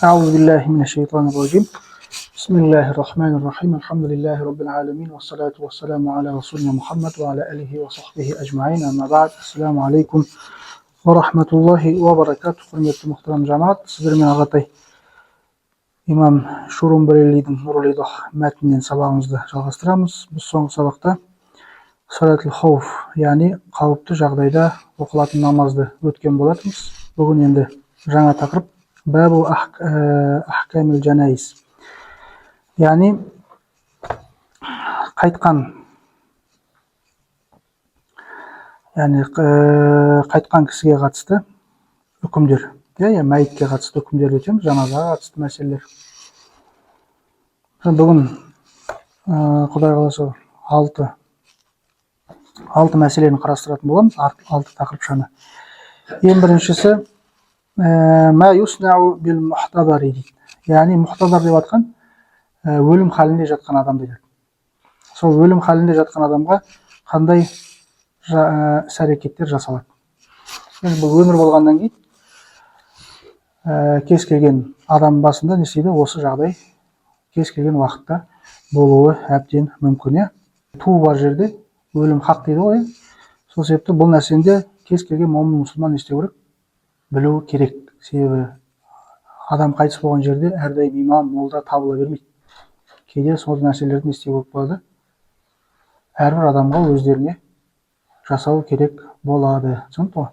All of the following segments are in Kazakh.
أعوذ بالله من الشيطان الرجيم. بسم الله الرحمن الرحيم. الحمد لله رب العالمين والصلاة والسلام على رسولنا محمد وعلى آله وصحبه أجمعين. أما بعد. السلام عليكم ورحمة الله وبركاته. Құрметті мұхтарам жамаат, сіздермен ағатай имам Шурун Барелидің Нурлы мәтінінен сабағымызды жалғастырамыз. Біз соңғы сабақта салатул хауф, яғни қауіпті жағдайда оқылатын намазды өткен болатынбыз. Бүгін енді жаңа тақырып бабу ахкамил жанайз, яғни қайтқан кісіге қатысты үкімдер, мәйітке қатысты үкімдер өтеміз, жаназаға қатысты мәселелер. Бүгін Құдай қаласа алты мәселені қарастыратын боламыз, 6 тақырыпшаны. Ең біріншісі ма юснау бил мухтадари дейді. Яғни мухтадар деп атқан өлім халінде жатқан адам дейді. Сол өлім халінде жатқан адамға қандай іс-әрекеттер жасалады. Бұл өмір болғаннан кейін кез келген адам басында не істейді, осы жағдай кез келген уақытта болуы әбден мүмкін. Туы бар жерде өлім хақ дейді ғой. Сол себепті бұл нәрсені кез келген момын мұсылман істеу керек, білу керек. Себебі адам қайтыс болған жерде әрдайым имам, молда табыла бермейді. Кейде сол нәрселерді істеу керек болады. Әрбір адамға өздеріне жасау керек болады. Түсінікті ғой?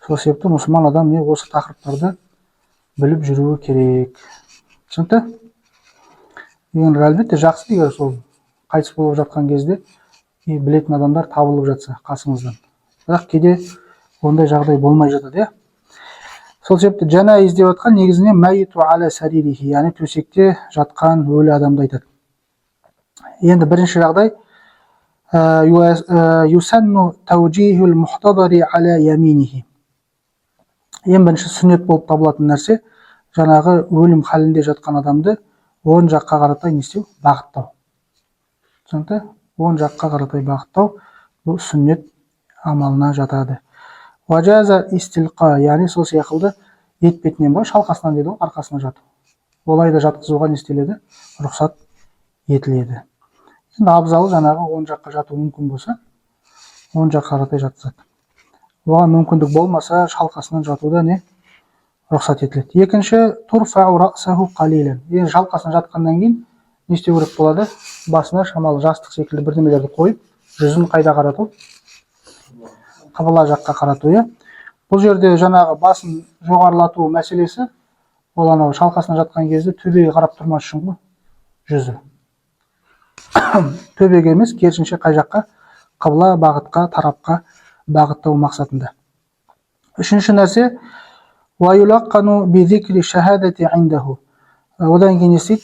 Сол себепті мұсылман адам осы тақырыптарды біліп жүруі керек. Түсінікті? Енді әлбетте жақсы егер сол қайтыс болып жатқан кезде білетін адамдар табылып жатса қасыңыздан. Бірақ кейде ондай жағдай болмай жатады. Сол себепті жанайз деп атқан негізінен мәйіту аля саририхи, яғни төсекте жатқан өлі адамды айтады. Енді бірінші жағдай юсанну таужихул мухтадари аля яминихи. Ең бірінші сүннет болып табылатын нәрсе жаңағы өлім халінде жатқан адамды оң жаққа қаратай не істеу? Бағыттау. Түсінікті? Оң жаққа қаратай бағыттау бұл сүннет амалына жатады. Ваджаза истилқа, яғни сол сияқты етпетінен бой шалқасынан дейді, арқасына жату. Олайды жатқызуға не істеледі? Рұқсат етіледі. Енді абзалы жаңағы оң жаққа жату мүмкін болса, оң жаққа қаратай жатқызады. Оған мүмкіндік болмаса, шалқасынан жатуда не рұқсат етіледі. Екінші, турфау расаху қалилен. Енді шалқасынан жатқаннан кейін не істеу керек болады? Басына шамалы жастық секілді бірдемелерді қойып, жүзін қайда қарату? Қыбла жаққа қарату. Бұл жерде жаңағы басын жоғарылату мәселесі, ол анау шалқасына жатқан кезде төбеге қарап тұрмас үшін ғой, жүзі. Төбеге емес, керісінше қай жаққа? Қыбла бағытқа, тарапқа бағыттау мақсатында. Үшінші нәрсе, уаюлаққану бидикри шахадати индаху. Одан кейін естейді,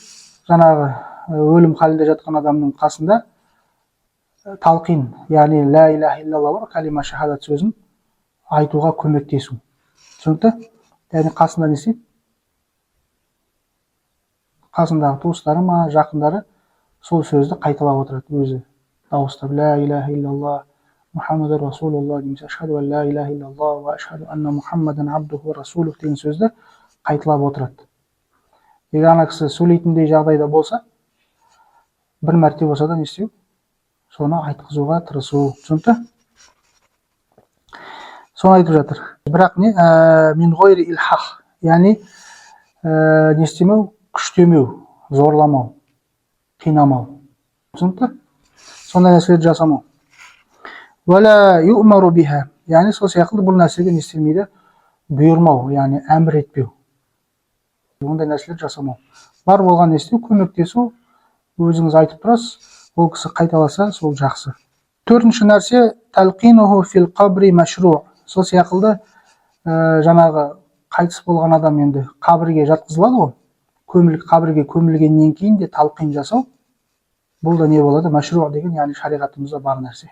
жаңағы өлім халінде жатқан адамның қасында талқин, яғни ла иляха иллалла калима шахадат сөзін айтуға көмектесу. Түсінікті? Яғни қасында не істейді? Қасындағы туыстары ма, жақындары сол сөзді қайталап отырады. Өзі дауыстап ла иляха иллалла Мухаммаdur расулулла немесе ашхаду ан ла иляха иллалла ва ашхаду анна Мухаммадан абдуху расулух деген сөзді қайталап отырады. Егер ана кісі сөйлейтіндей жағдайда болса, бір мәрте болса да не істеу? Соны айтқызуға тырысу. Түсінікті? Соны айтып жатыр. Бірақ мин гойри илхах, яғни не істемеу? Күштемеу, зорламау, қинамау. Түсінікті? Сондай нәрселерді жасамау. Вала юъмару биха, яғни сол сияқты бұл нәрсеге не істелмейді? Бұйырмау, яғни әмір етпеу. Ондай нәрселерді жасамау. Бар болған не істеу? Көмектесу. Өзіңіз айтып тұрасыз, ол кісі қайталаса, сол жақсы. Төртінші нәрсе талқинуху фил қабри машру. Сол сияқты жаңағы қайтыс болған адам енді қабірге жатқызылады ғой. Қабірге көмілгеннен кейін де талқин жасау. Бұл да не болады? Машру деген, яғни шариғатымызда бар нәрсе.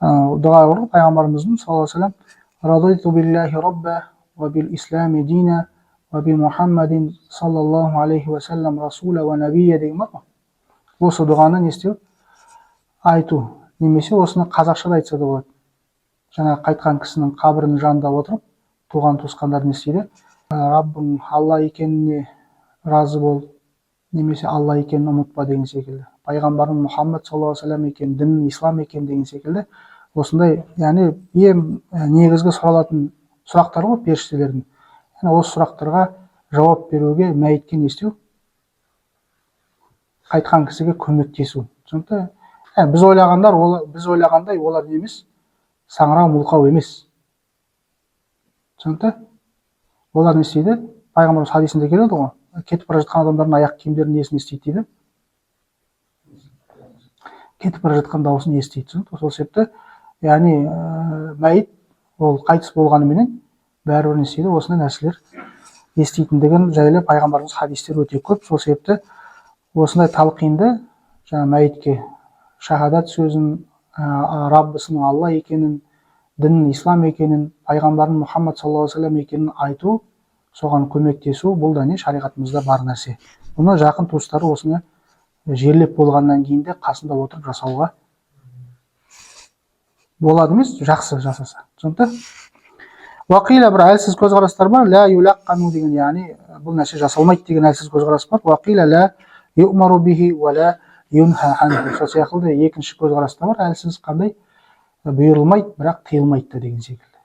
Дұға қылып пайғамбарымыздың саллаллаху алейхи ва саллям радайту биллахи рабба ва бил ислами дина ва би Мухаммадин саллаллаху алейхи ва саллям расула ва набия деген бар ғой. Осы дұғаны не істеу? Айту. Немесе осыны қазақшада айтса да болады. Жаңа қайтқан кісінің қабірінің жанында отырып, туған туысқандар не істейді? Раббың Алла екеніне разы бол, немесе Алла екенін ұмытпа деген секілді. Пайғамбарың Мұхаммад саллаллаху алейхи вассалам екен, дін ислам екен деген секілді. Осындай, яғни ең негізгі сұралатын сұрақтар ғой періштелердің. Яғни осы сұрақтарға жауап беруге мәйітке не істеу? Қайтқан кісіге көмектесу. Түсінікті? Біз ойлағандай олар не емес, саңырау мылқау емес. Түсінікті? Олар не істейді? Пайғамбарымыз хадисінде келеді ғой, кетіп бара жатқан адамдардың аяқ киімдерінің несін естиді дейді. Кетіп бара жатқан дауысын естиді. Сол себепті, яғни мәйіт ол қайтыс болғанымен бәрібір не істейді? Осындай нәрселер еститіндігін жайлы пайғамбарымыз хадистер өте көп. Сол себепті осындай талқинды жаңа мәйітке шахадат сөзін, Раббысының Алла екенін, дін ислам екенін, пайғамбардың Мұхаммад саллаллаху алейхи вассалам екенін айту, соған көмектесу, бұл да не шариғатымызда бар нәрсе. Бұны жақын туыстары осыны жерлеп болғаннан кейін де қасында отырып жасауға болады емес, жақсы жасаса. Түсінікті? Уақила бір әлсіз көзқарастар бар, ля юлаққану деген, яғни бұл нәрсе жасалмайды деген әлсіз көзқарас бар. Уақила ля юъмару бихи ва ля юнха анху. Сол сияқты екінші көзқараста бар, әлсіз қандай бұйырылмайды, бірақ тыйылмайды деген секілді.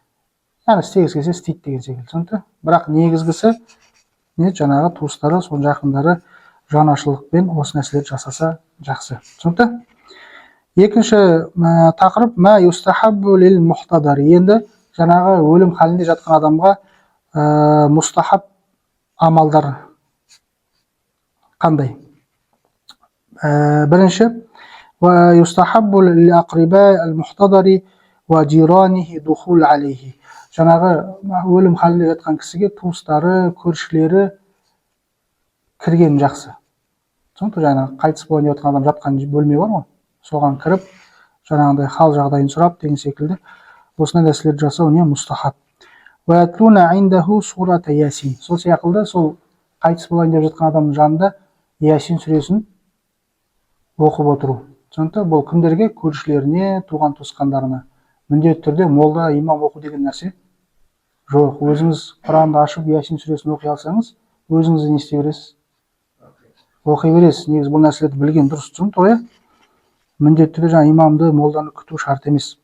Яғни істегісі келсе істейді деген секілді. Түсінікті? Бірақ негізгісі не жаңағы туыстары, соның жақындары жанашырлықпен осы нәрселерді жасаса жақсы. Түсінікті? Екінші тақырып ма юстахаббу лил мухтадар. Енді жаңағы өлім халінде жатқан адамға мустахаб амалдар қандай? Бірінші юстахаббу лил ақриба ал-мухтадари ва жиранихи духул алейхи. Жаңағы өлім халінде жатқан кісіге туыстары, көршілері кірген жақсы. Түсінікті? Жаңағы қайтыс болған деп жатқан адам жатқан бөлме бар ғой, соған кіріп, жаңағындай хал жағдайын сұрап деген секілді осындай нәрселерді жасау не мустахаб. Ва ятлуна индаху сурата ясин. Сол сияқты сол қайтыс болайын деп жатқан адамның жанында Ясин сүресін оқып отыру. Түсінікті? Бұл кімдерге? Көршілеріне, туған туысқандарына. Міндетті түрде молда, имам оқу деген нәрсе жоқ. Өзіңіз Құранды ашып Ясин сүресін оқи алсаңыз, өзіңіз не істей бересіз? Оқи бересіз. Негізі бұл нәрселерді білген дұрыс. Түсінікті ғой? Міндетті түрде жаңа имамды, молданы күту шарт емес.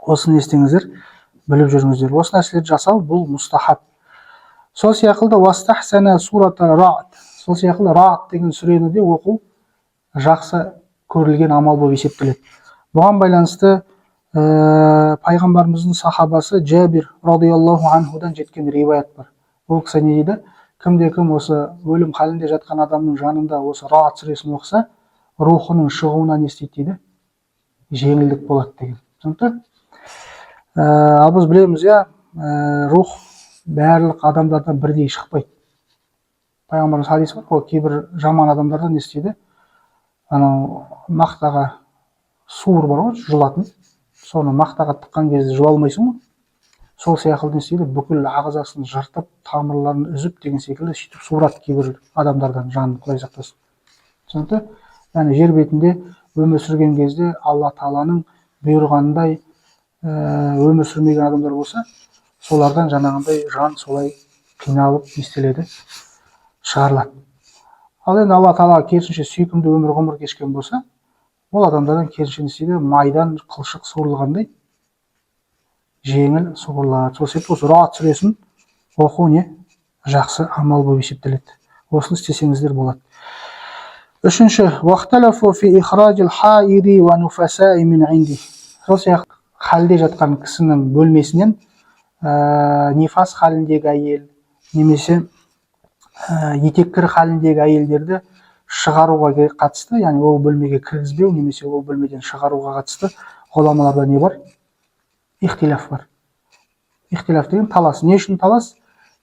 Осыны естіңіздер, біліп жүріңіздер. Осы нәрселерді жасау бұл мустахаб. Сол сияқты вастахсана сурата ра'д. Сол сияқты ра'д деген сүрені де оқу жақсы көрілген амал болып есептеледі. Бұған байланысты пайғамбарымыздың сахабасы Джабир радиаллаху анхудан жеткен риwayat бар. Ол кісі не дейді? Кімде-кім осы өлім халінде жатқан адамның жанында осы ра'д сүресін оқыса, рухының шығуына не істейді дейді? Жеңілдік болады деген. Түсінікті? Ал біз білеміз, рух барлық адамдардан бірдей шықпайды. Пайғамбарымыз хадис бар ғой, кейбір жаман адамдардан не істейді? Анау мақтаға суыр бар ғой, жылатын. Соны мақтаға тыққан кезде жыла алмайсың ғой. Сол сияқты не істейді? Бүкіл ағзасын жыртып, тамырларын үзіп деген секілді сөйтіп суырады кейбір адамдардан, жанын Құдай сақтасын. Түсінікті? Яғни жер бетінде өмір сүрген кезде Алла Тағаланың бұйырғанындай өмір сүрмеген адамдар болса, солардан жаңағындай жан солай қиналып естеледі, шығарылады. Ал енді Алла Тағала керісінше сүйкімді өмір ғұмыр кешкен болса, ол адамдардан керісінше не істейді? Майдан қылшық суырылғандай жеңіл суырылады. Сол себепті осы ра'д сүресін оқу не жақсы амал болып есептеледі. Осыны істесеңіздер болады. Үшінші, вахталафу фи ихраджил хаири ва нуфасаи мин инди. Сол сияқты халде жатқан кісінің бөлмесінен нифас халіндегі әйел, немесе етеккір халіндегі әйелдерді шығаруға қатысты, яғни ол бөлмеге кіргізбеу, немесе ол бөлмеден шығаруға қатысты ғұламаларда не бар? Ихтилаф бар. Ихтилаф деген талас. Не үшін талас?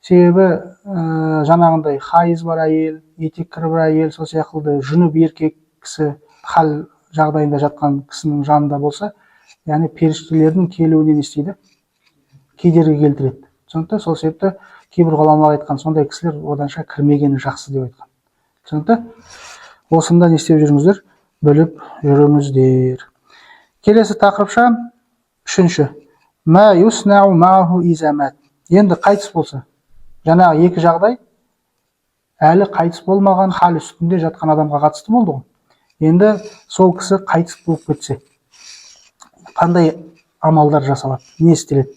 Себебі жаңағындай хайыз бар әйел, етеккір бір әйел, сол сияқты жүніп еркек кісі хал жағдайында жатқан кісінің жанында болса, яғни періштелердің келуіне не істейді? Кедергі келтіреді. Түсінікті? Сол себепті кейбір ғұламалар айтқан, сондай кісілер оданша кірмегені жақсы деп айтқан. Түсінікті? Осында не істеп жүріңіздер? Біліп жүріңіздер. Келесі тақырыпша, үшінші. Ма юснау мааху изамат. Енді қайтыс болса, Жаңағы екі жағдай әлі қайтыс болмаған, хал үстінде жатқан адамға қатысты болды ғой. Енді сол кісі қайтыс болып кетсе, қандай амалдар жасалады, не істеледі?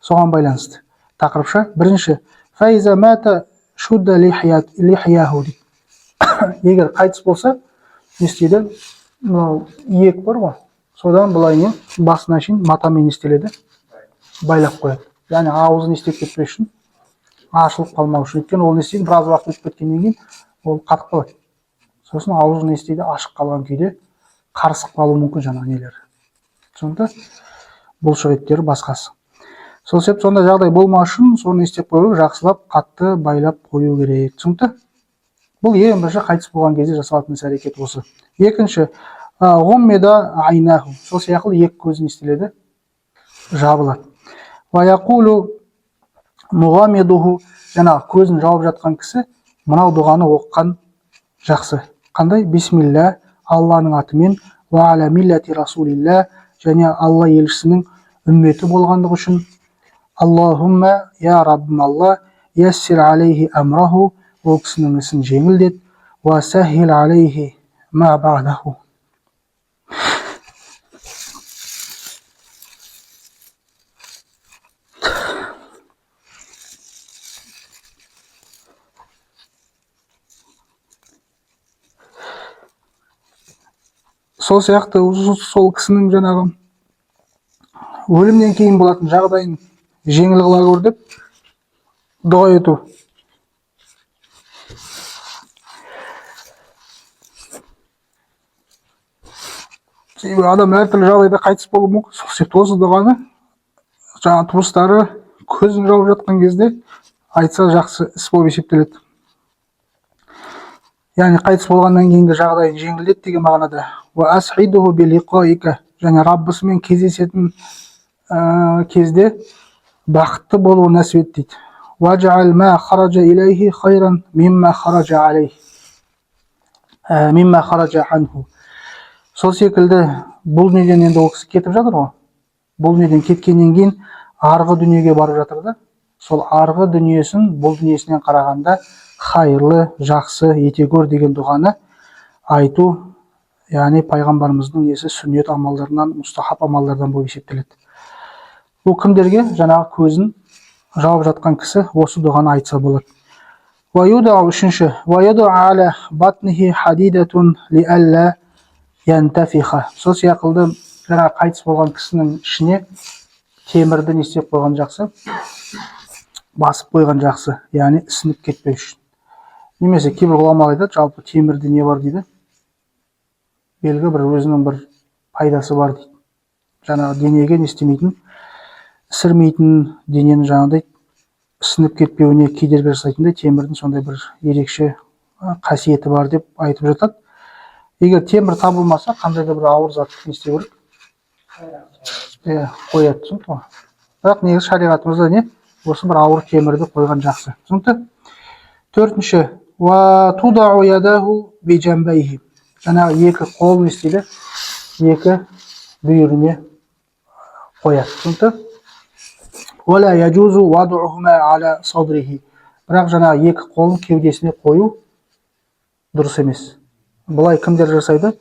Соған байланысты тақырыпша. Бірінші, файза мата шудда лихияху дейді. Егер қайтыс болса, не істейді? Мынау иек бар ғой, содан былай не басына шейін матамен істеледі, байлап қояды. Яғни аузын істеп кетпес үшін, ашылып қалмау үшін. Өйткені ол не істейді? Біраз уақыт өтіп кеткеннен кейін ол қатып қалады. Сосын аузын не істейді? Ашық қалған күйде қарысып қалуы мүмкін жаңағы нелер. Сонда бұлшық еттері басқасы. Сол себеп сонда жағдай болмау үшін соны істеп қою, жақсылап қатты байлап қою керек. Түсінікті? Бұл ең бірінші қайтыс болған кезде жасалатын іс-әрекет осы. Екінші, ғуммеда айнаху. Сол сияқты екі көзін істеледі, жабылады. Ва яқулу муғамедуху. Жаңағы көзін жауып жатқан кісі мынау дұғаны оқыған жақсы. Қандай? Бисмилля, Алланың атымен, ва аля миллати расулилля, және Алла елшісінің үмметі болғандығы үшін, Аллахумма, я Раббим Алла, яссир алейхи амраху, ол кісінің ісін жеңілдет, ва сахил алейхи ма бa'даху. Сол сияқты сол кісінің жаңағы өлімнен кейін болатын жағдайын жеңіл қыла көр деп дұға ету. Себебі адам әртүрлі жағдайда қайтыс болуы мүмкін. Сол себепті осы дұғаны жаңа туыстары көзін жауып жатқан кезде айтса жақсы іс болып есептеледі. Яғни қайтыс болғаннан кейінгі жағдайын жеңілдет деген мағынада. Ва асхидуху билиқаика, және Раббысымен кездесетін кезде бақытты болуы нәсіп ет дейді. Ва жаал ма хараджа илайхи хайран мимма хараджа алейхи мимма хараджа анху. Сол секілді бұл дүниеден енді ол кісі кетіп жатыр ғой. Бұл дүниеден кеткеннен кейін арғы дүниеге барып жатыр да. Сол арғы дүниесін бұл дүниесінен қарағанда хайырлы, жақсы ете көр деген дұғаны айту, яғни пайғамбарымыздың несі сүннет амалдарынан, мұстахаб амалдардан болып есептеледі. Бұл кімдерге? Жаңағы көзін жауып жатқан кісі осы дұғаны айтса болады. Үшінші, ваюдау аля батнихи хадидатун лиалла янтафиха. Сол сияқты жаңағы қайтыс болған кісінің ішіне темірді не істеп қойған жақсы, басып қойған жақсы, яғни ісініп кетпеу үшін. Немесе кейбір ғұламалар айтады, жалпы темірде не бар дейді? Белгі бір өзінің бір пайдасы бар дейді. Жаңағы денеге не істемейтін, ісірмейтін, денені жаңағыдай ісініп кетпеуіне кедергі жасайтындай темірдің сондай бір ерекше қасиеті бар деп айтып жатады. Егер темір табылмаса, қандай да бір ауыр зат не істеу керек? Қояды, түсінікті ғой. Бірақ негізі шариғатымызда не? Осы бір ауыр темірді қойған жақсы. Түсінікті? Төртінші, ва тудау ядаху бижамбайхи. Жаңағы екі қолын істейді, екі бүйіріне қояды. Түсінікті? Вала яджузу вадуухума аля садрихи. Бірақ жаңағы екі қолын кеудесіне қою дұрыс емес. Бұлай кімдер жасайды?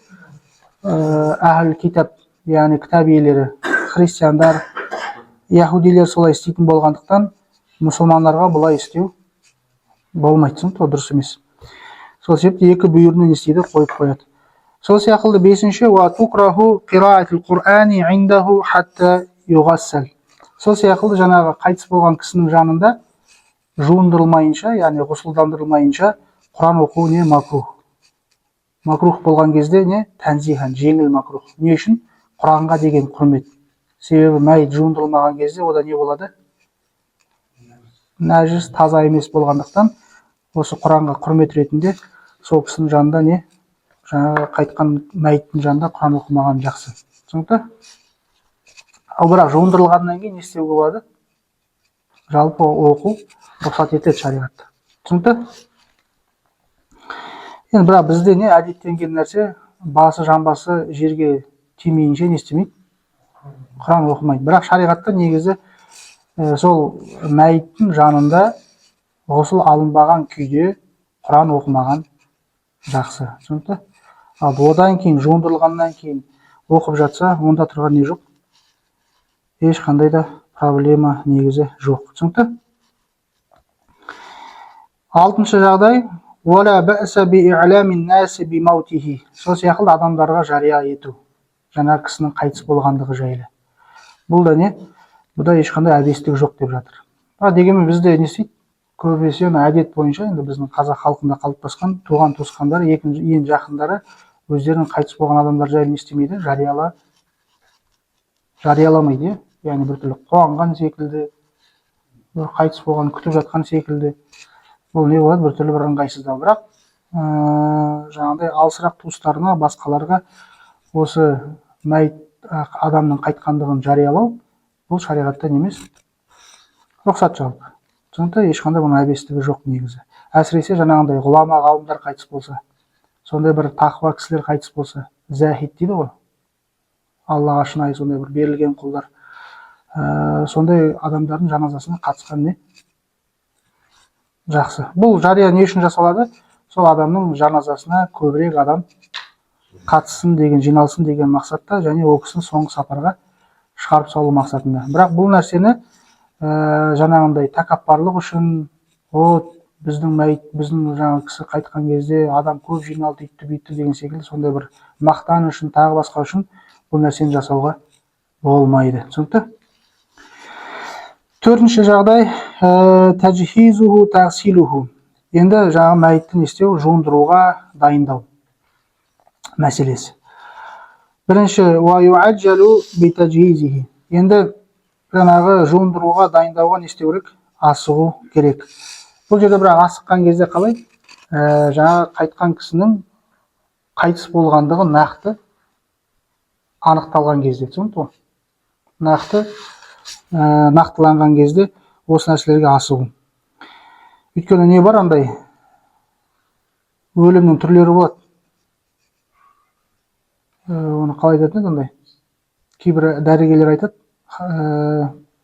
Ахл китаб, яғни кітап иелері, христиандар, яһудилер солай істейтін болғандықтан мұсылмандарға бұлай істеу болмайды, дұрыс емес. Сол себепті екі бүйіріне не істейді? Қойып қояды. Сол сияқты бесінші, ва тукраху қираатил Құр'ани индаху хатта юғассал. Сол сияқты жаңағы қайтыс болған кісінің жанында жуындырылмайынша, яғни ғұсылдандырылмайынша Құран оқу не макрух. Макрух болған кезде не? Тәнзихан, жеңіл макрух. Не үшін? Құранға деген құрмет. Себебі мәйіт жуындырылмаған кезде ода не болады? Нәжіс, таза емес болғандықтан осы Құранға құрмет ретінде сол кісінің жанында не? Жаңағы қайтқан мәйіттің жанында Құран оқымаған жақсы. Түсінікті? Ал бірақ жуындырылғаннан кейін не істеуге болады? Жалпы оқу рұқсат етеді шариғатта. Түсінікті? Енді бірақ бізде не әдеттенген нәрсе, басы жамбасы жерге тимейінше не істемейді? Құран оқымайды. Бірақ шариғатта негізі сол мәйіттің жанында ғұсыл алынбаған күйде Құран оқымаған жақсы. Түсінікті? Ал одан кейін жуындырылғаннан кейін оқып жатса, онда тұрған не жоқ? Ешқандай да проблема негізі жоқ. Түсінікті? Алтыншы жағдай, уәлә бә'сә би'и'ламин наси бимаутихи. Сол сияқты адамдарға жария ету, жаңа кісінің қайтыс болғандығы жайлы. Бұл да не? Бұда ешқандай әбестік жоқ деп жатыр. Дегенмен бізде не істейді? Көбінесе әдет бойынша, енді біздің қазақ халқында қалыптасқан туған туысқандар, ең жақындары өздерінің қайтыс болған адамдар жайлы не істемейді? Жарияламайды. Яғни біртүрлі қуанған секілді, қайтыс болған күтіп жатқан секілді. Бұл не болады? Біртүрлі бір ыңғайсыздау. Бірақ жаңағыдай алысырақ туыстарына, басқаларға осы мәйіт адамның қайтқандығын жариялау, бұл шариғатта емес, рұқсат жалпы. Сондықтан ешқандай бұның әбестігі жоқ негізі. Әсіресе жаңағындай ғұлама ғалымдар қайтыс болса, сондай бір тақуа кісілер қайтыс болса, зәхид дейді ғой, Аллаға шынайы сондай бір берілген құлдар, сондай адамдардың жаназасына қатысқан не? Жақсы. Бұл жария не үшін жасалады? Сол адамның жаназасына көбірек адам қатыссын деген, жиналсын деген мақсатта, және ол кісіні соңғы сапарға шығарып салу мақсатында. Бірақ бұл нәрсені жаңағындай тәкаппарлық үшін, біздің жаңағы кісі қайтқан кезде адам көп жиналды, үйтті бүйтті деген секілді, сондай бір мақтан үшін, тағы басқа үшін бұл нәрсені жасауға болмайды. Түсінікті? Төртінші жағдай, тәжхизуху тағсилуху. Енді жаңағы мәйітті не істеу? Жуындыруға дайындау мәселесі. Бірінші, ва юаджалу битажхизихи. Енді жаңағы жуындыруға дайындауға не істеу керек? Асығу керек. Бұл жерде бірақ асыққан кезде қалай? Жаңағы қайтқан кісінің қайтыс болғандығы нақты анықталған кезде. Түсінікті ғой? Нақтыланған кезде осы нәрселерге асығу. Өйткені не бар андай? Өлімнің түрлері болады. Оны қалай айтатын андай? Кейбір дәрігерлер айтады,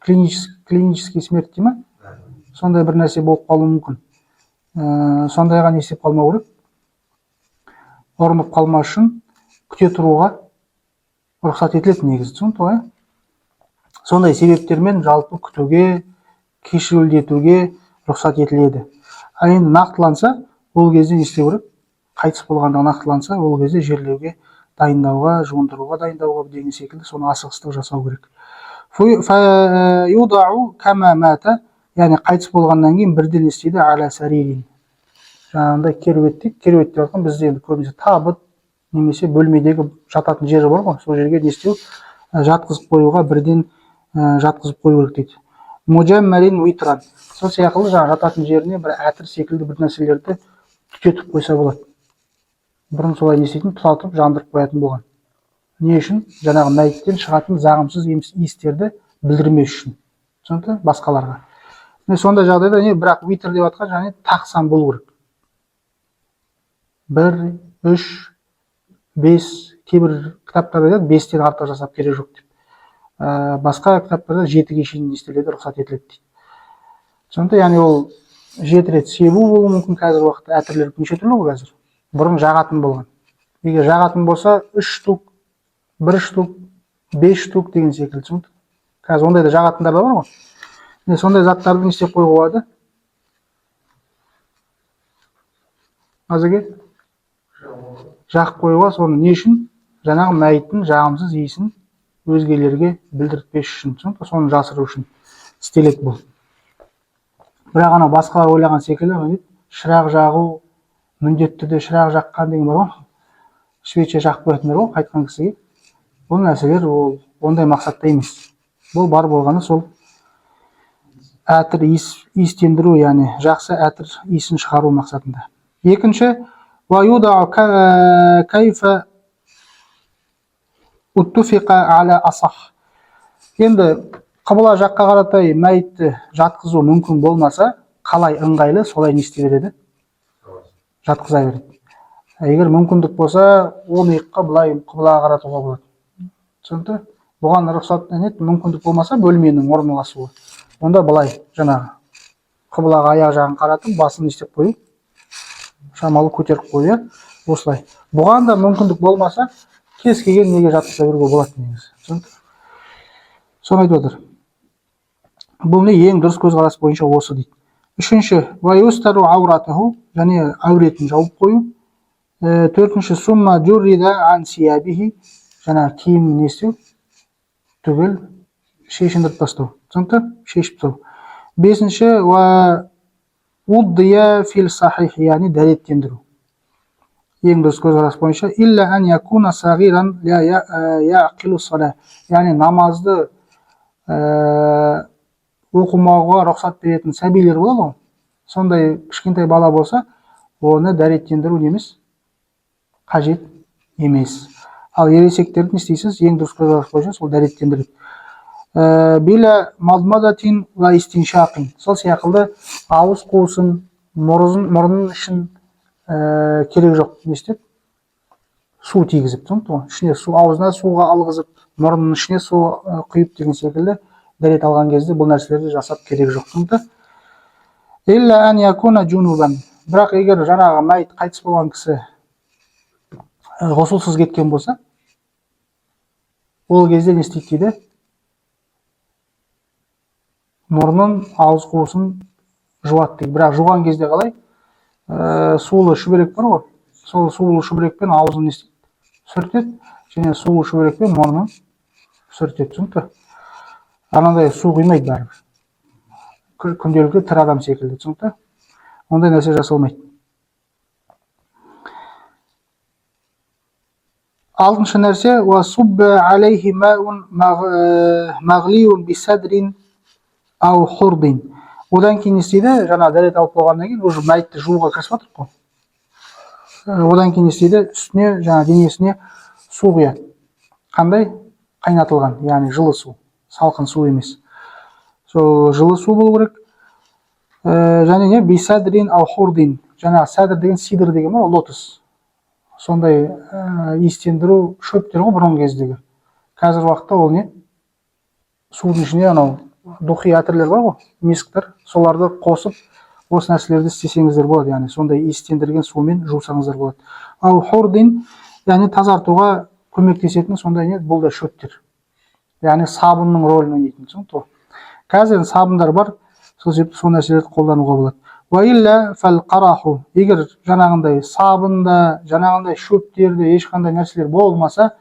клинический смерть дей ма? Сондай бір нәрсе болып қалуы мүмкін. Сондайға не істеп қалмау керек? Ұрынып қалмау үшін күте тұруға рұқсат етіледі негізі. Түсінікті ғой? Сондай себептермен жалпы күтуге, кешеуілдетуге рұқсат етіледі. Енді нақтыланса, ол кезде не істеу керек? Қайтыс болғанда нақтыланса, ол кезде жерлеуге дайындауға, жуындыруға дайындауға деген секілді соны асығыстық жасау керек. Юдау кама мата, яғни қайтыс болғаннан кейін бірден істейді аля саририн. Жаңағындай керует деп жатқан бізде енді көбінесе табыт немесе бөлмедегі жататын жері бар ғой, сол жерге не істеу? Жатқызып қоюға бірден жатқызып қою керек дейді. Мужаммалин уитран. Сол сияқты жаңағы жататын жеріне бір әтір секілді бір нәрселерді түтетіп қойса болады. Бұрын солай не істейтін? Тұтатып жандырып қоятын болған. Не үшін? Жаңағы мәйіттен шығатын зағымсыз иістерді білдірмес үшін. Түсінікті? Басқаларға. Сондай жағдайда не? Бірақ витр деп жатқан және тақсан болу керек. 1, 3, 5, кейбір кітаптарда айтады, 5-тен артық жасап керек жоқ деп. Басқа кітаптарда 7-ге шейін істеледі, рұқсат етіледі дейді. Сондықтан, яғни ол 7 рет себу болуы мүмкін қазір уақытта. Әтірлер неше түрлі ғой қазір. Бұрын жағатын болған. Егер жағатын болса 3 штук, 1 штук, 5 штук деген секілді. Қазір ондай да жағатындар да бар ғой. Сондай заттарды не істеп қоюға болады? Азеге? Жағып қоюға, соны не үшін? Жаңағы мәйіттің жағымсыз иісін өзгелерге білдіртпес үшін, соны жасыру үшін істеледі бұл. Бірақ ана басқалар ойлаған секілді, шырақ жағу, міндетті де шырақ жаққан деген бар ғой. Свеча жақып қоятындар ғой қайтқан кісіге. Бұл нәрселер ондай мақсатта емес. Бұл бар болғаны сол әтір иістендіру, яғни жақсы әтір иісін шығару мақсатында. Екінші, кайфа уттуфиқа аля асах. Енді қыбла жаққа қаратай мәйітті жатқызу мүмкін болмаса, қалай ыңғайлы, солай не істей береді? Жатқыза береді. Егер мүмкіндік болса, оны иыққа былай қыбылаға қаратуға болады. Түсінікті? Бұған рұқсат мүмкіндік болмаса, бөлменің орналасуы. Онда былай жаңағы қыблаға аяқ жағын қаратып, басын не істеп қою, шамалы көтеріп қою, иә. Осылай. Бұған да мүмкіндік болмаса, кез келген неге жатқыза беруге болады негізі. Соны айтып отыр. Бұл не ең дұрыс көзқарас бойынша осы дейді. Үшінші, ваюстару ауратаху, және әуретін жауып қою. Төртінші, сумма джуррида ан сиябихи, жаңа киім не істеу, түгел шешіндіріп тастау. Түсінікті? Шешіп тастау. Бесінші, ва уддия фил сахих, яғни дәреттендіру. Ең дұрыс көзқарас бойынша, илля ан якуна сағиран ля яқилу сала, яғни намазды оқымауға рұқсат беретін сәбилер болады ғой. Сондай кішкентай бала болса, оны дәреттендіру немес қажет емес. Ал ересектерді не істейсіз? Ең дұрыс көзқарас бойынша сол дәреттендіреді. Биля мадмадатин ва истиншақин. Сол сияқты ауыз қуысын, мұрнын ішін керек жоқ не істеп? Су тигізіп, ішіне су, аузына суға алғызып, мұрнының ішіне су құйып деген секілді дәрет алған кезде бұл нәрселерді жасап керек жоқ. Илля ан якуна джунубан. Бірақ егер жаңағы мәйіт қайтыс болған кісі ғұсылсыз кеткен болса, ол кезде не істейді дейді? Мұрнын, ауыз қуысын жуады дейді. Бірақ жуған кезде қалай? Сулы шүберек бар ғой. Сол сулы шүберекпен аузын не істейді? Сүртеді, және сулы шүберекпен мұрнын сүртеді. Түсінікті? Анандай су құймайды бәрібір. Күнделікті тірі адам секілді. Түсінікті? Ондай нәрсе жасалмайды. Алтыншы нәрсе, ва субба алейхи маун мағлиун бисадрин ау хурдин. Одан кейін не істейді? Жаңа дәрет алып болғаннан кейін, уже мәйітті жууға кірісіп жатыр ғой. Одан кейін не істейді? Үстіне, жаңа денесіне су құяды. Қандай? Қайнатылған, яғни жылы су, салқын су емес. Сол жылы су болу керек. Және не? Бисадрин ау хурдин. Жаңа сәдір деген сидр деген бар, лотос. Сондай иістендіру шөптер ғой бұрынғы кездегі. Қазір уақытта ол не? Судың ішіне анау духи әтірлер бар ғой, мисктер, соларды қосып, осы нәрселерді істесеңіздер болады, яғни сондай иістендірген сумен жусаңыздар болады. Ау хурдин, яғни тазартуға көмектесетін сондай не? Бұл да шөптер. Яғни сабынның ролін ойнайтын. Қазір сабындар бар, сол себепті сол нәрселерді қолдануға болады. Ва илля фал қараху. Егер жаңағындай сабында, жаңағындай шөптерді, ешқандай нәрселер болмаса,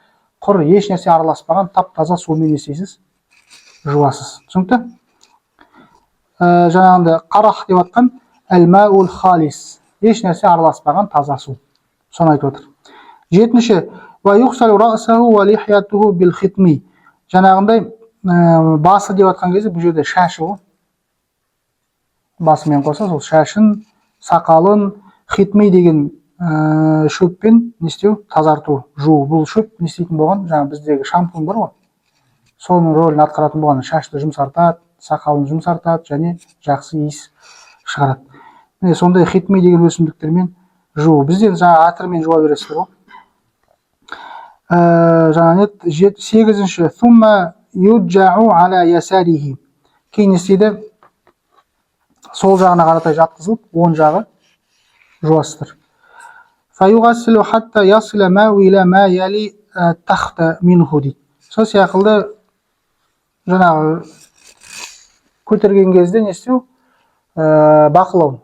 құр еш нәрсе араласпаған тап-таза сумен істейсіз, жуасыз. Түсінікті? Жаңағындай қарах деп атқан әл-мәул халис. Еш нәрсе араласпаған таза су. Соны айтып отыр. Жетінші, ва юхсалу расаху ва лихиятуху бил хитми. Жаңағындай басы деп атқан кезде бұл жерде шашы ғой. Басымен қоса сол шашын, сақалын, хитми деген шөппен не істеу? Тазарту, жуу. Бұл шөп не істейтін болған? Жаңа біздегі шампунь бар ғой. Соның рөлін атқаратын болған, шашты жұмсартады, сақалын жұмсартады және жақсы иіс шығарады. Сондай хитми деген өсімдіктермен жуу. Бізден жаңа атырмен жуа бересіздер ғой. Жаңа нет, 8-ші, thumma юджау аля ясарихи. Кейін не істейді? Сол жағына қаратай жатқызылып, оң жағы жуасыздар. Фаюғасилу хатта ясила мау иля ма яли тахта минху дейді. Сол сияқты жаңағы көтерген кезде не істеу? Бақылау.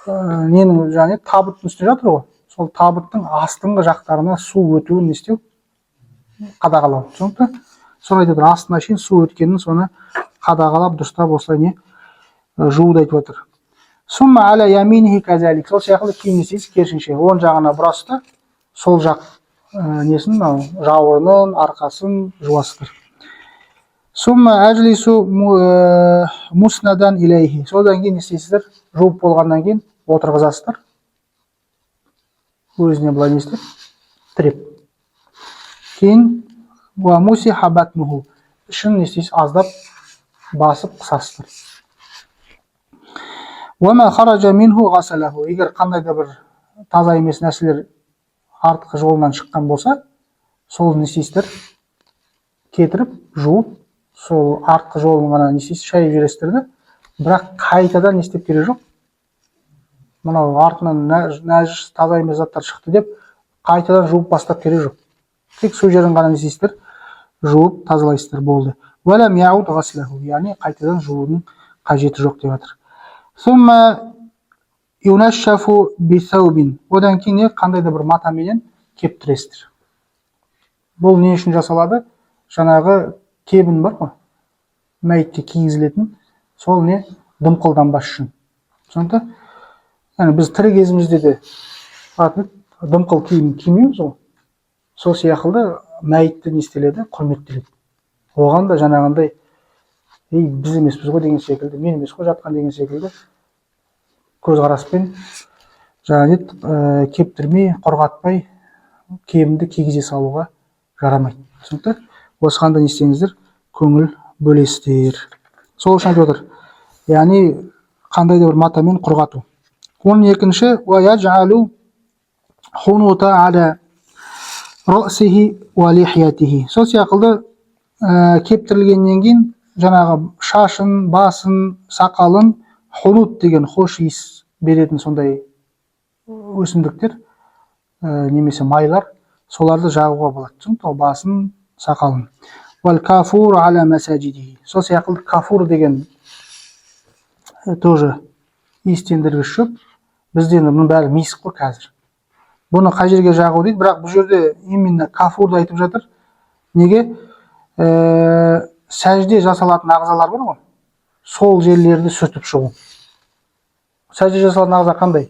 Ненің және табыттың үстіне жатыр ғой. Сол табыттың астыңғы жақтарына су өтуін не істеу? Қадағалау. Түсінікті? Соны айтып отыр, астына шейін су өткенін соны қадағалап, дұрыстап осылай не жууды айтып отыр. Сумма аля яминихи казалик. Сол сияқты кейін не істейсіз? Керісінше оң жағына бұрасыздар, сол жақ несін, жауырынын, арқасын жуасыздар. Сумма ажлису муснадан илейхи. Содан кейін не істейсіздер? Жуып болғаннан кейін отырғызасыздар. Өзіне былай не істеп? Тіреп. Кейін ва мусиха батнуху. Ішін не істейсіз? Аздап басып қысасыздар. Уама хаража минху ғасалаху. Егер қандай да бір таза емес нәрселер артқы жолынан шыққан болса, сол не істейсіздер? Кетіріп, жуып, сол артқы жолын ғана не істейсіз? Шайып жібересіздер де, бірақ қайтадан не істеп керек жоқ. Мынау артынан нәжіс таза емес заттар шықты деп қайтадан жуып бастап керек жоқ. Тек сол жерін ғана не істейсіздер, жуып тазалайсыздар, болды. Уәләм яуд ғаслаху, яғни қайтадан жуудың қажеті жоқ деп жатыр. Сумма юнашшафу бисаубин, одан кейін қандай да бір матаменен кептіресіздер. Бұл не үшін жасалады? Жаңағы кебін бар ғой, мәйітке кигізілетін, сол не дымқылданбас үшін. Түсінікті? Яғни біз тірі кезімізде де дымқыл киім кимейміз ғой. Сол сияқты мәйітті не істеледі, құрметтеледі. Оған да жаңағындай біз емеспіз ғой деген секілді, мен емес қой жатқан деген секілді көзқараспен жаңағы кептірмей, қорғатпай киімді кигізе салуға жарамайды. Түсінікті? Осыған да не істеңіздер, көңіл бөлесіздер. Сол үшін айтып отыр. Яғни қандай да бір матамен құрғату. 12-ші уаяджалу хунута аля росихи ва лихиятихи. Сол сияқты кептірілгеннен кейін жаңағы шашын, басын, сақалын хунут деген хош иіс беретін сондай өсімдіктер немесе майлар, соларды жағуға болады. Түсінікті? Басын, сақалын. Вал кафур аля масаджидихи. Сол сияқты кафур деген тоже иістендіргіш шөп. Бізде бұның бәрі миск қой қазір. Бұны қай жерге жағу дейді, бірақ бұл жерде именно кафурды айтып жатыр. Неге? Сәжде жасалатын ағзалар бар ғой, сол жерлерді сүртіп шығу. Сәжде жасалатын ағза қандай?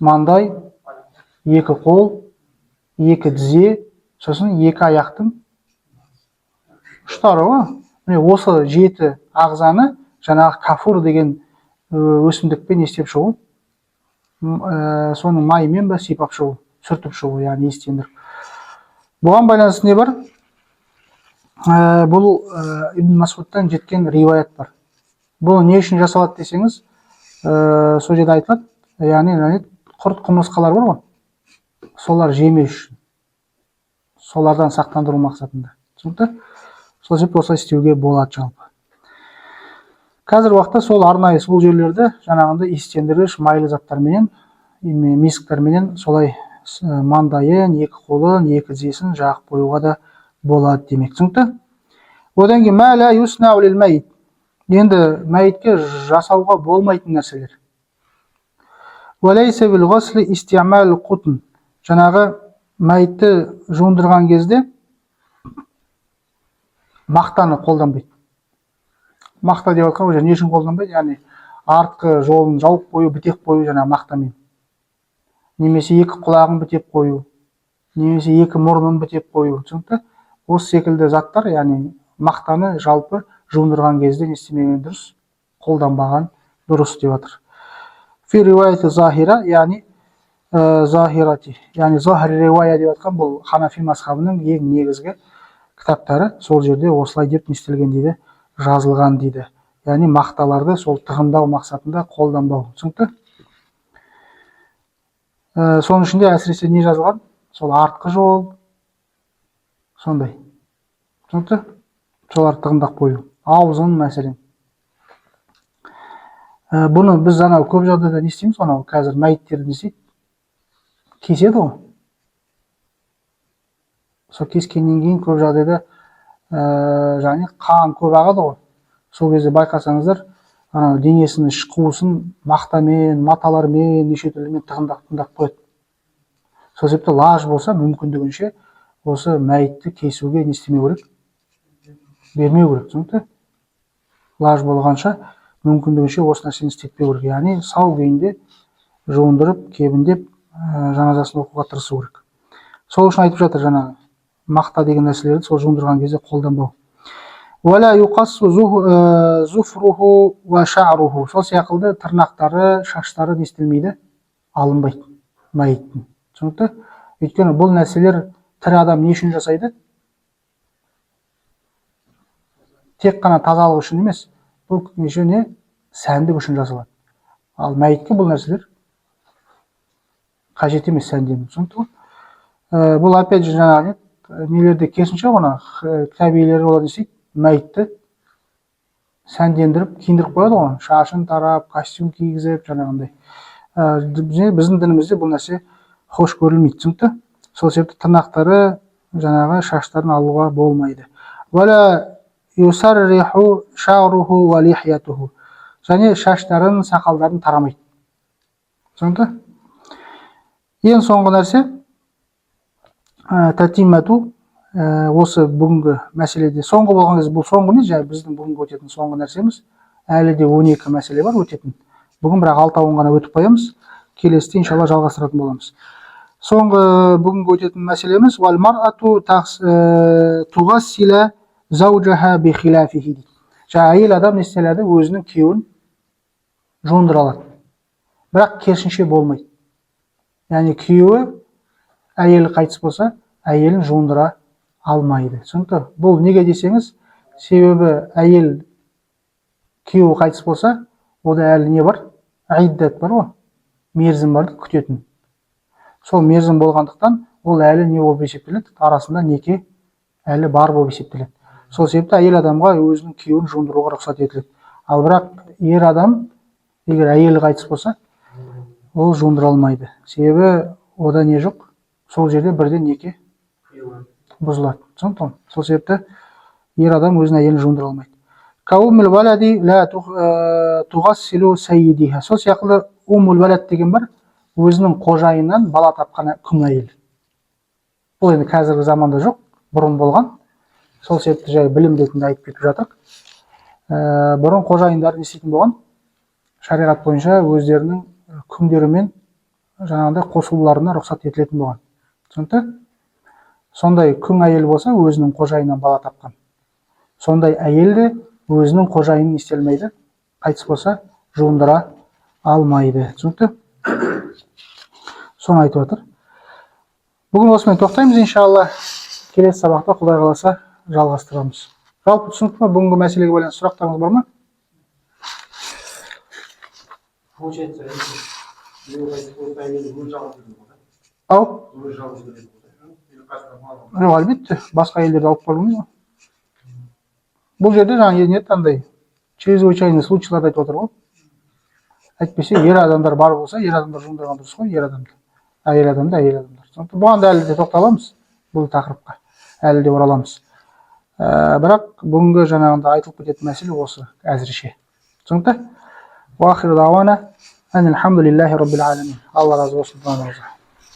Маңдай, екі қол, екі тізе, сосын екі аяқтың ұштары ғой. Міне осы 7 ағзаны жаңағы кафур деген өсімдікпен естеп шығу, соның майымен бе сипап шығу, сүртіп шығу, яғни иістендіріп. Бұған байланысты не бар? Бұл Ибн Масудтан жеткен риуаят бар. Бұл не үшін жасалады десеңіз, сол жерде айтылады, яғни құрт құмырсқалар бар ғой, солар жемеу үшін, солардан сақтандыру мақсатында. Түсінікті? Сол себепті осылай істеуге болады жалпы. Қазір уақытта сол арнайы сол жерлерді жаңағындай иістендіргіш майлы заттарменен, мисктарменен солай маңдайын, екі қолын, екі тізесін жағып қоюға да болады демек. Түсінікті? Одан кейін мәлә юснау лил мәйит. Енді мәйітке жасауға болмайтын нәрселер. Уәләйсә бил ғасли истиъмал қутн. Жаңағы мәйітті жуындырған кезде мақтаны қолданбайды. Мақта деп жатқан не үшін қолданбайды? Яғни артқы жолын жауып қою, бітеп қою жаңағы мақтамен. Немесе екі құлағын бітеп қою, немесе екі мұрнын бітеп қою. Түсінікті? Осы секілді заттар, яғни мақтаны жалпы жуындырған кезде не істемеген дұрыс, қолданбаған дұрыс деп жатыр. Фи риуаяти захира, яғни захирати, яғни захир риуая деп жатқан бұл Ханафи мазхабының ең негізгі кітаптары, сол жерде осылай деп не істелген дейді, жазылған дейді. Яғни мақталарды сол тығындау мақсатында қолданбау. Түсінікті? Соның ішінде әсіресе не жазылған? Сол артқы жол, сондай. Түсінікті? Соларды тығындап қою. Аузын мәселен. Бұны біз анау көп жағдайда не істейміз? Анау қазір мәйіттерді не істейді? Кеседі ғой. Сол кескеннен кейін көп жағдайда жаңағы қан көп ағады ғой. Сол кезде байқасаңыздар, денесінің іш қуысын мақтамен, маталармен, неше түрлімен тығындап қояды. Сол себепті лаж болса мүмкіндігінше осы мәйітті кесуге не істемеу керек? Бермеу керек. Түсінікті? Лаж болғанша мүмкіндігінше осы нәрсені істетпеу керек. Яғни сау күйінде жуындырып, кебіндеп, жаназасын оқуға тырысу керек. Сол үшін айтып жатыр жаңағы мақта деген нәрселерді сол жуындырған кезде қолданбау. Уәлә юқассу зуфруху ва ша'руху. Сол сияқты тырнақтары, шаштары не істелмейді? Алынбайды мәйіттің. Түсінікті? Өйткені бұл нәрселер тірі адам не үшін жасайды? Тек қана тазалық үшін емес, бұл не сәндік үшін жасалады. Ал мәйітке бұл нәрселер қажет емес сәндену. Түсінікті? Бұл опять же жаңағы нелерде керісінше ғана кітап иелері олар не істейді? Мәйітті сәндендіріп киіндіріп қояды ғой, шашын тарап, костюм кигізіп, жаңағындай. Біздің дінімізде бұл нәрсе хош көрілмейді, түсінікті? Сол себепті тырнақтары, жаңағы шаштарын алуға болмайды. Вала юсарриху ша'руху ва лихьятуху. Және шаштарын, сақалдарын тарамайды. Түсінікті? Ең соңғы нәрсе татимату, осы бүгінгі мәселеде соңғы болған кезде, бұл соңғы емес, және біздің бүгінгі өтетін соңғы нәрсеміз. Әлі де 12 мәселе бар өтетін. Бүгін бірақ 6-ауын ғана өтіп қоямыз. Келесіде иншалла жалғастыратын боламыз. Соңғы бүгінгі өтетін мәселеміз вал мар'ату тугассила заужаха би хилафихи. Әйел адам не істеледі? Өзінің күйеуін жуындыра алады. Бірақ керісінше болмайды. Яғни күйеуі әйелі қайтыс болса, әйелін жуындыра алмайды. Түсінікті? Бұл неге десеңіз, себебі әйел күйеуі қайтыс болса, ода әлі не бар? Иддат бар ғой, мерзім бар күтетін. Сол мерзім болғандықтан ол әлі не болып есептеледі? Арасында неке әлі бар болып есептеледі. Сол себепті әйел адамға өзінің күйеуін жуындыруға рұқсат етіледі. Ал бірақ ер адам, егер әйелі қайтыс болса, ол жуындыра алмайды. Себебі ода не жоқ? Сол жерде бірден неке бұзылады. Түсінікті? Сол себепті ер адам өзінің әйелін жуындыра алмайды. Каумил валади ла тугассилу сайидиха. Сол сияқты умул валад деген бар, өзінің қожайыннан бала тапқан күң әйел. Бұл енді қазіргі заманда жоқ, бұрын болған. Сол себепті жай білім ретінде айтып кетіп жатырық. Бұрын қожайындар не істейтін болған? Шариғат бойынша өздерінің күңдерімен жаңағыдай қосылуларына рұқсат етілетін болған. Түсінікті? Сондай күң әйел болса, өзінің қожайыннан бала тапқан. Сондай әйел де өзінің қожайынын істелмейді, қайтыс болса, жуындыра алмайды. Түсінікті? Соны айтып отыр. Бүгін осымен тоқтаймыз, иншалла. Келесі сабақта Құдай қаласа жалғастырамыз. Жалпы түсінікті ме? Бүгінгі мәселеге байланысты сұрақтарыңыз бар ма? Ау? Әлбетте, басқа елдерді алып қалмайды. Бұл жерде жаңа не андай чрезвычайный случайларды айтып отыр ғой. Әйтпесе, ер адамдар бар болса, ер адамдар жуындырған дұрыс қой, ер адамды. Әйел адамды, әйел адамдар. Бұған да әлі де тоқталамыз, бұл тақырыпқа. Әлі де ораламыз. Бірақ бүгінгі жаңағында айтылып кететін мәселе осы әзірше. Түсінікті? Уахир дауана ан алхамдулиллахи раббил аламин. Алла разы болсын.